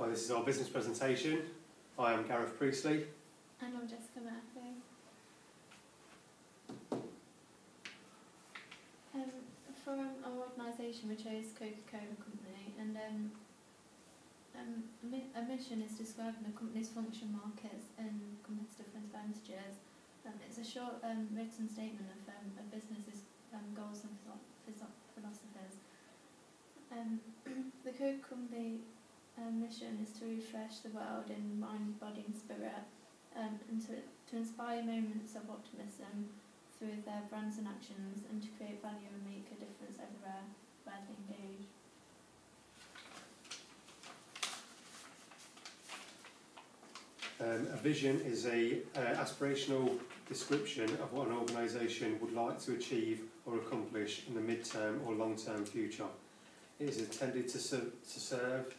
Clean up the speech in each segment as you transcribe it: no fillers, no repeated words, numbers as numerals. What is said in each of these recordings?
Well, this is our business presentation. I am Gareth Priestley. And I'm Jessica Murphy. For our organisation, we chose Coca-Cola Company, and a mission is describing the company's function, markets and competitive advantages. It's a short written statement of a business's goals and philosophies. The Coke Company mission is to refresh the world in mind, body and spirit, and to inspire moments of optimism through their brands and actions, and to create value and make a difference everywhere where they engage. A vision is an aspirational description of what an organisation would like to achieve or accomplish in the mid-term or long-term future. It is intended to serve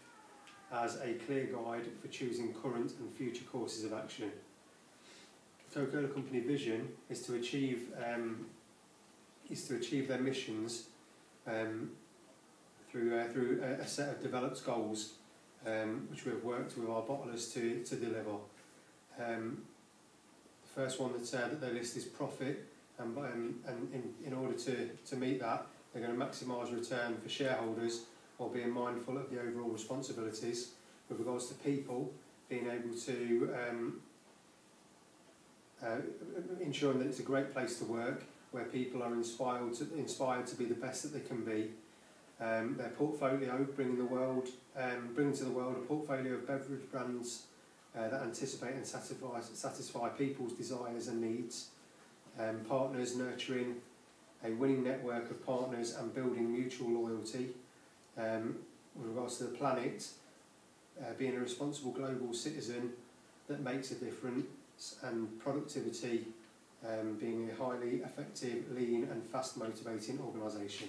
as a clear guide for choosing current and future courses of action. The Coca-Cola Company vision is to achieve their missions through a set of developed goals, which we have worked with our bottlers to deliver. The first one that they list is profit, and in order to meet that, they're going to maximise return for shareholders while being mindful of the overall responsibilities. With regards to people, being able to ensuring that it's a great place to work, where people are inspired to be the best that they can be. Their portfolio, bringing to the world a portfolio of beverage brands that anticipate and satisfy people's desires and needs. Partners, nurturing a winning network of partners and building mutual loyalty. With regards to the planet, being a responsible global citizen that makes a difference, and productivity, being a highly effective, lean and fast motivating organisation.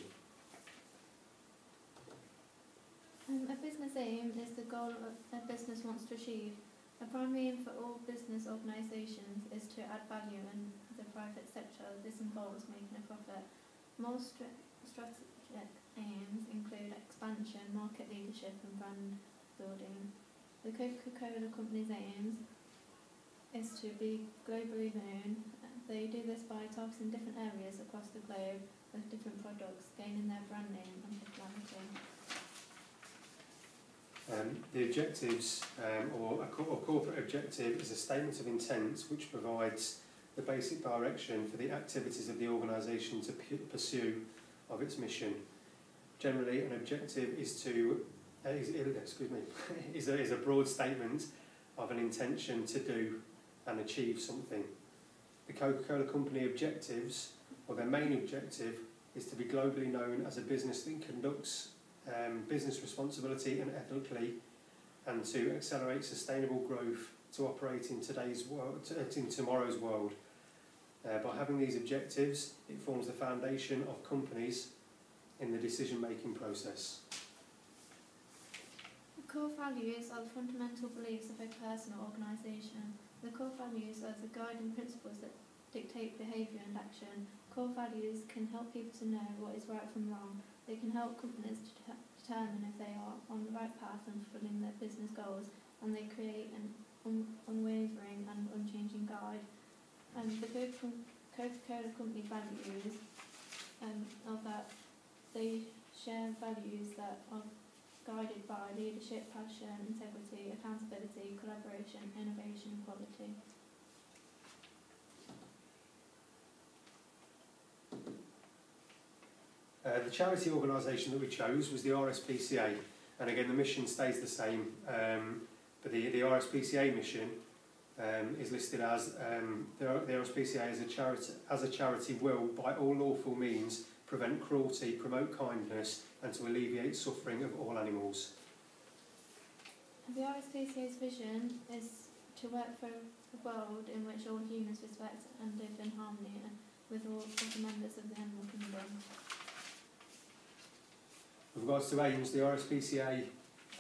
A business aim is the goal a business wants to achieve. A primary aim for all business organisations is to add value in the private sector. This involves making a profit. More strategic aims include expansion, market leadership and brand building. The Coca-Cola Company's aims is to be globally known. They do this by targeting different areas across the globe with different products, gaining their brand name and popularity. The objectives, or a corporate objective, is a statement of intent which provides the basic direction for the activities of the organisation to pursue of its mission. Generally, an objective is a broad statement of an intention to do and achieve something. The Coca-Cola Company objectives, or their main objective, is to be globally known as a business that conducts business responsibility and ethically, and to accelerate sustainable growth to operate in today's world, in tomorrow's world. By having these objectives, it forms the foundation of companies in the decision-making process. The core values are the fundamental beliefs of a person or organisation. The core values are the guiding principles that dictate behaviour and action. Core values can help people to know what is right from wrong. They can help companies to determine if they are on the right path and fulfilling their business goals, and they create an unwavering and unchanging guide. The Coca-Cola Company values are that they share values that are guided by leadership, passion, integrity, accountability, collaboration, innovation and quality. The charity organisation that we chose was the RSPCA, and again the mission stays the same, but the RSPCA mission is listed as the RSPCA as a charity will, by all lawful means, prevent cruelty, promote kindness and to alleviate suffering of all animals. The RSPCA's vision is to work for a world in which all humans respect and live in harmony with all of the members of the animal kingdom. With regards to aims, the RSPCA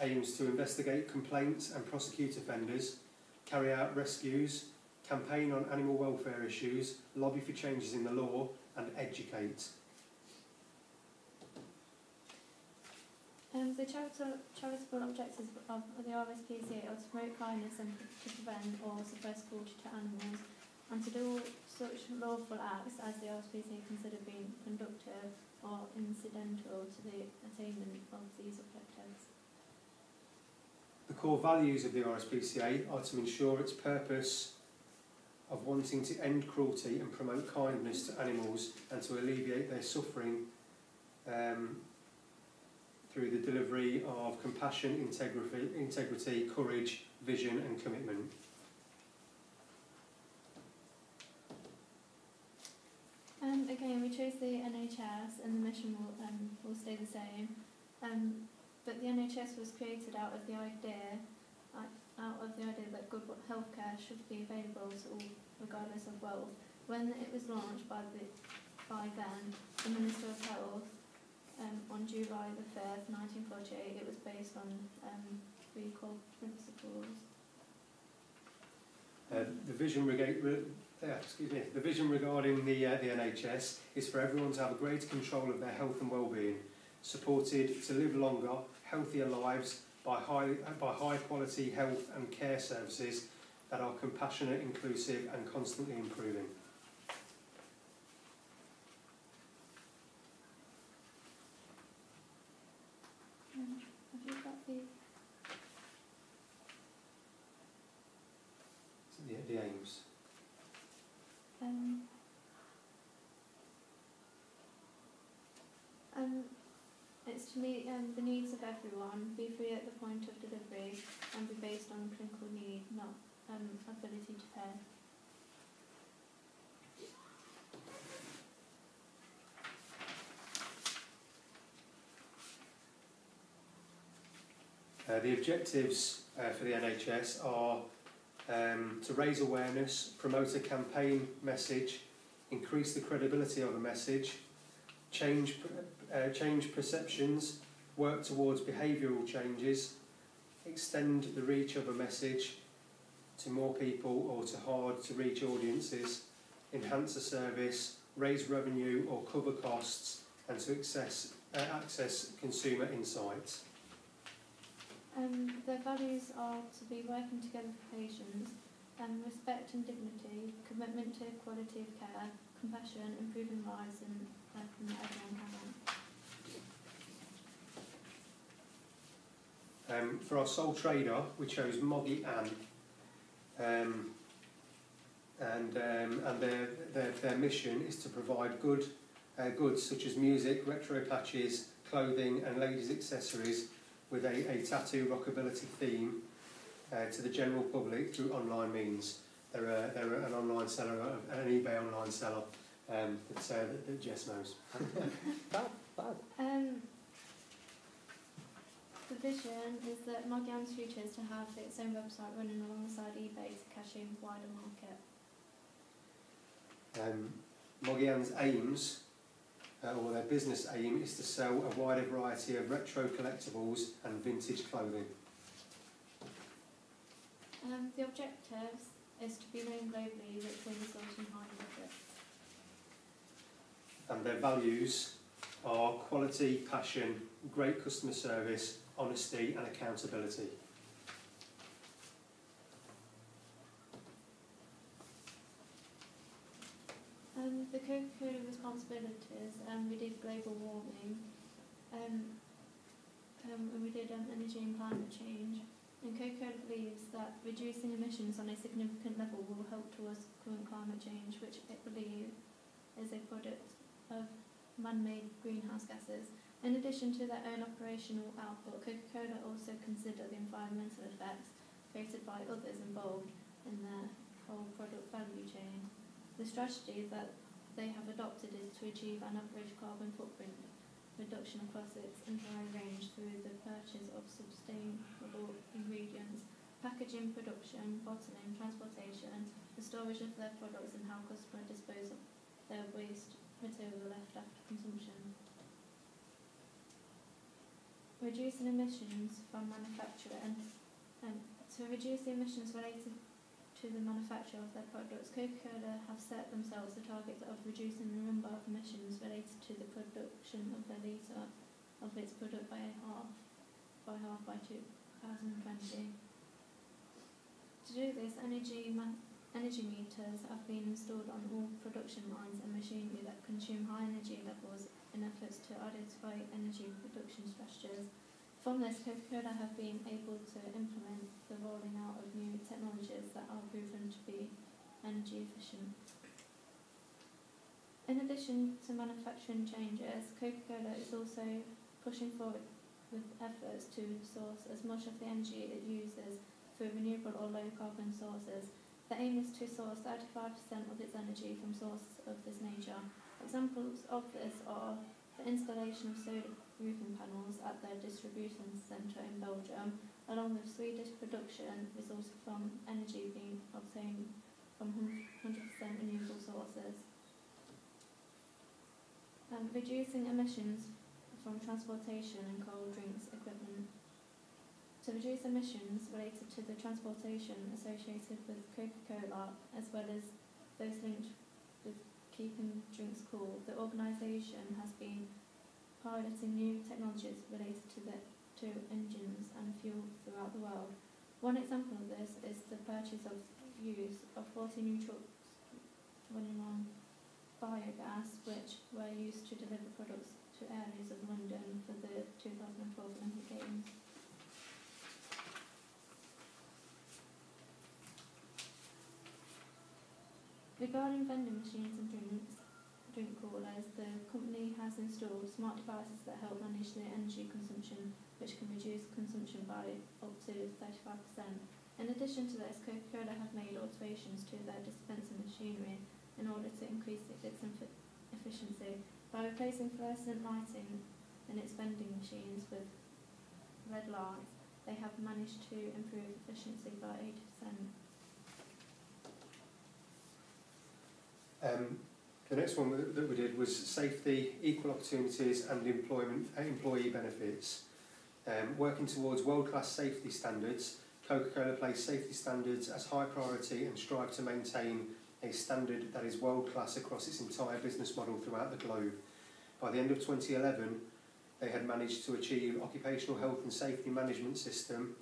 aims to investigate complaints and prosecute offenders, carry out rescues, campaign on animal welfare issues, lobby for changes in the law and educate. The charitable objectives of the RSPCA are to promote kindness and to prevent or suppress cruelty to animals, and to do all such lawful acts as the RSPCA consider being conductive or incidental to the attainment of these objectives. The core values of the RSPCA are to ensure its purpose of wanting to end cruelty and promote kindness to animals and to alleviate their suffering through the delivery of compassion, integrity, courage, vision and commitment. Again, we chose the NHS and the mission will stay the same. But the NHS was created out of the idea that good healthcare should be available to all, regardless of wealth. When it was launched by then, the Minister of Health, on July the 5th, 1948, it was based on 3 core principles. The vision regarding the NHS is for everyone to have a greater control of their health and well-being, supported to live longer, healthier lives by high quality health and care services that are compassionate, inclusive and constantly improving. Have you got the aims? It's to meet the needs of everyone, be free at the point of delivery, and be based on clinical need, not ability to pay. The objectives for the NHS are to raise awareness, promote a campaign message, increase the credibility of a message, change perceptions, work towards behavioural changes, extend the reach of a message to more people or to hard to reach audiences, enhance a service, raise revenue or cover costs, and to access consumer insights. Their values are to be working together for patients, respect and dignity, commitment to quality of care, compassion, improving lives and that everyone can. For our sole trader, we chose Moggy Ann, and their mission is to provide goods such as music, retro patches, clothing, and ladies' accessories with a tattoo rockability theme to the general public through online means. They're an online seller, an eBay online seller that Jess knows. The vision is that Moggy Ann's future is to have its own website running alongside eBay to cash in wider market. Moggy Ann's aims, or their business aim, is to sell a wider variety of retro collectibles and vintage clothing. The objectives is to be known globally, which will result in high profits. And their values are quality, passion, great customer service, honesty and accountability. The Coca-Cola responsibilities, we did global warming, and we did energy and climate change. And Coca-Cola believes that reducing emissions on a significant level will help towards current climate change, which it believes is a product of man-made greenhouse gases. In addition to their own operational output, Coca-Cola also consider the environmental effects created by others involved in their whole product value chain. The strategy that they have adopted is to achieve an average carbon footprint reduction across its entire range through the purchase of sustainable ingredients, packaging, production, bottling, transportation, the storage of their products and how customers dispose of their waste material left after consumption. Reducing emissions from manufacturing. To reduce the emissions related to the manufacture of their products, Coca-Cola have set themselves the target of reducing the number of emissions related to the production of their litre of its product by half by half by 2020. To do this, energy meters have been installed on all production lines and machinery that consume high energy levels in efforts to identify energy production strategies. From this, Coca-Cola have been able to implement the rolling out of new technologies that are proven to be energy efficient. In addition to manufacturing changes, Coca-Cola is also pushing forward with efforts to source as much of the energy it uses through renewable or low-carbon sources. The aim is to source 35% of its energy from sources of this nature. Examples of this are the installation of solar roofing panels at their distribution centre in Belgium, along with Swedish production resourced from energy being obtained from 100% renewable sources. Reducing emissions from transportation and cold drinks equipment. To reduce emissions related to the transportation associated with Coca-Cola, as well as those linked with keeping drinks cool, the organisation has been piloting new technologies related to engines and fuel throughout the world. One example of this is the purchase of use of 40 new trucks running on biogas, which were used to deliver products to areas of London for the 2012 Olympic Games. Regarding vending machines and drink coolers, the company has installed smart devices that help manage the energy consumption, which can reduce consumption by up to 35%. In addition to this, Coca-Cola have made alterations to their dispensing machinery in order to increase its efficiency. By replacing fluorescent lighting in its vending machines with red lights, they have managed to improve efficiency by 80%. The next one that we did was safety, equal opportunities and employee benefits. Working towards world-class safety standards, Coca-Cola place safety standards as high priority and strive to maintain a standard that is world-class across its entire business model throughout the globe. By the end of 2011, they had managed to achieve Occupational Health and Safety Management System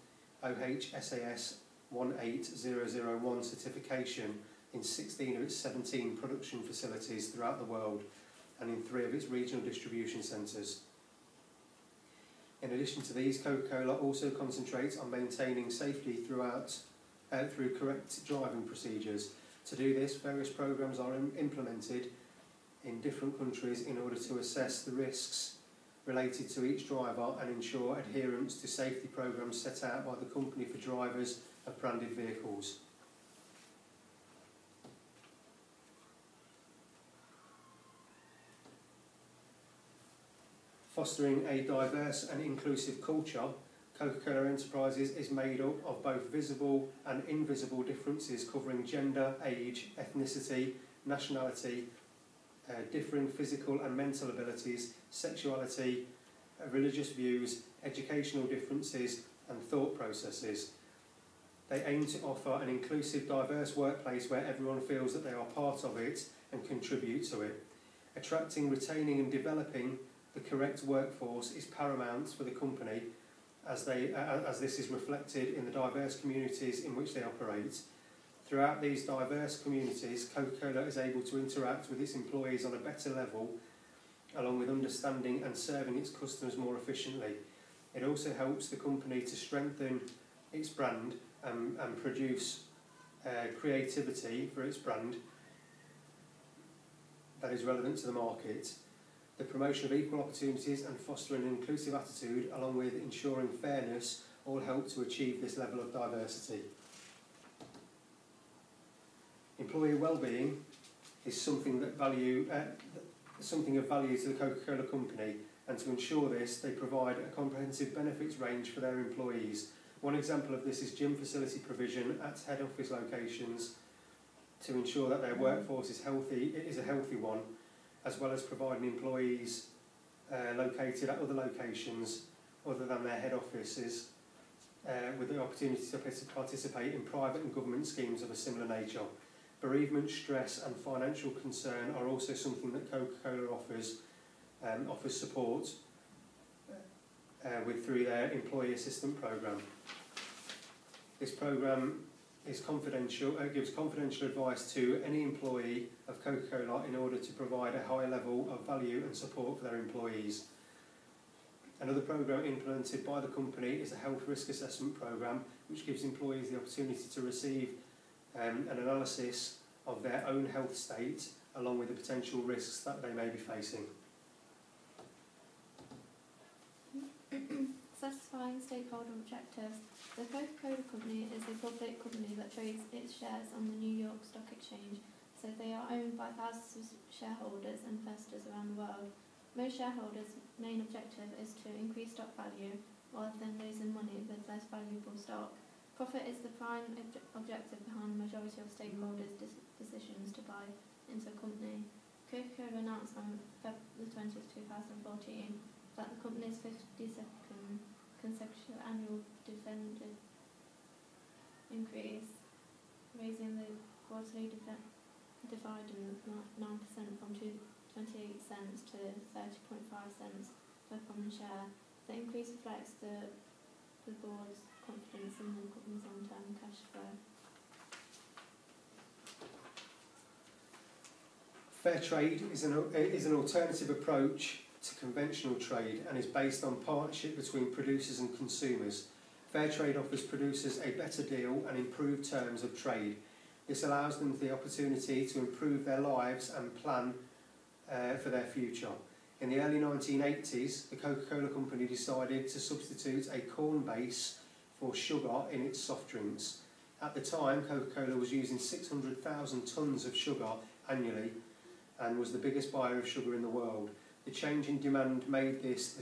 OHSAS 18001 certification in 16 of its 17 production facilities throughout the world and in 3 of its regional distribution centres. In addition to these, Coca-Cola also concentrates on maintaining safety through correct driving procedures. To do this, various programmes are implemented in different countries in order to assess the risks related to each driver and ensure adherence to safety programmes set out by the company for drivers of branded vehicles. Fostering a diverse and inclusive culture, Coca-Cola Enterprises is made up of both visible and invisible differences covering gender, age, ethnicity, nationality, differing physical and mental abilities, sexuality, religious views, educational differences and thought processes. They aim to offer an inclusive, diverse workplace where everyone feels that they are part of it and contribute to it. Attracting, retaining and developing the correct workforce is paramount for the company as this is reflected in the diverse communities in which they operate. Throughout these diverse communities, Coca-Cola is able to interact with its employees on a better level, along with understanding and serving its customers more efficiently. It also helps the company to strengthen its brand and produce creativity for its brand that is relevant to the market. The promotion of equal opportunities and fostering an inclusive attitude, along with ensuring fairness, all help to achieve this level of diversity. Employee well-being is something of value to the Coca-Cola company, and to ensure this, they provide a comprehensive benefits range for their employees. One example of this is gym facility provision at head office locations to ensure that their workforce is a healthy one, as well as providing employees located at other locations other than their head offices with the opportunity to participate in private and government schemes of a similar nature. Bereavement, stress and financial concern are also something that Coca-Cola offers support through their employee assistant programme. This programme is confidential, gives confidential advice to any employee of Coca-Cola in order to provide a high level of value and support for their employees. Another programme implemented by the company is a health risk assessment programme, which gives employees the opportunity to receive an analysis of their own health state along with the potential risks that they may be facing. Satisfying stakeholder objectives. The Coca-Cola Company is a public company that trades its shares on the New York Stock Exchange, so they are owned by thousands of shareholders and investors around the world. Most shareholders' main objective is to increase stock value rather than losing money with less valuable stock. Profit is the prime objective behind the majority of stakeholders' decisions to buy into a company. Coca-Cola announced on February 20, 2014 that the company's 52nd consecutive annual dividend increase, raising the quarterly dividend 9% from 28 cents to 30.5 cents per common share. The increase reflects the board's confidence in the company's long-term cash flow. Fair trade is an alternative approach to conventional trade and is based on partnership between producers and consumers. Fair trade offers producers a better deal and improved terms of trade. This allows them the opportunity to improve their lives and plan for their future. In the early 1980s, the Coca-Cola Company decided to substitute a corn base for sugar in its soft drinks. At the time, Coca-Cola was using 600,000 tonnes of sugar annually and was the biggest buyer of sugar in the world. The change in demand made this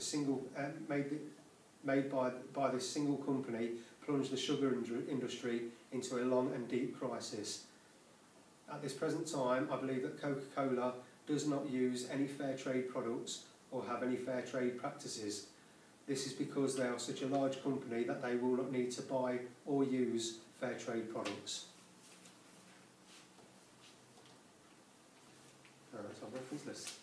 by this single company plunge the sugar industry into a long and deep crisis. At this present time, I believe that Coca-Cola does not use any fair trade products or have any fair trade practices. This is because they are such a large company that they will not need to buy or use fair trade products. That's our reference list.